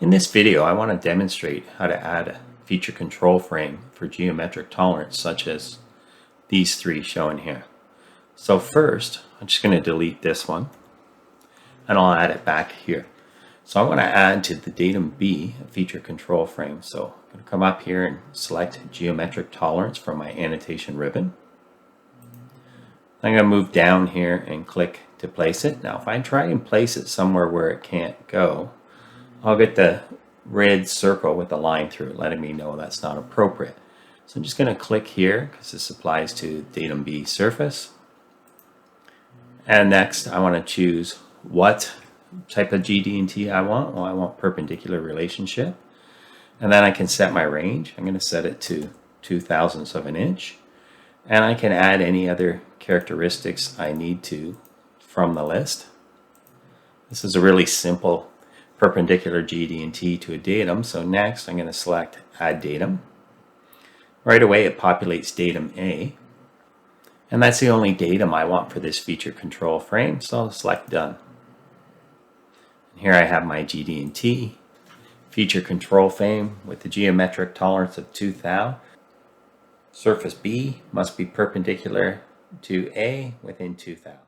In this video, I want to demonstrate how to add a feature control frame for geometric tolerance, such as these three shown here. So first, I'm just going to delete this one, and I'll add it back here. So I want to add to the datum B a feature control frame. So I'm going to come up here and select geometric tolerance from my annotation ribbon. I'm going to move down here and click to place it. Now if I try and place it somewhere where it can't go, I'll get the red circle with a line through it, letting me know that's not appropriate. So I'm just going to click here because this applies to datum B surface. And next I want to choose what type of GD&T I want. Well, I want perpendicular relationship. And then I can set my range. I'm going to set it to 0.02 of an inch. And I can add any other characteristics I need to from the list. This is a really simple perpendicular GD&T to a datum. So next I'm going to select add datum. Right away it populates datum A. And that's the only datum I want for this feature control frame. So I'll select done. And here I have my GD&T feature control frame with the geometric tolerance of 2 thou. Surface B must be perpendicular to A within 2 thou.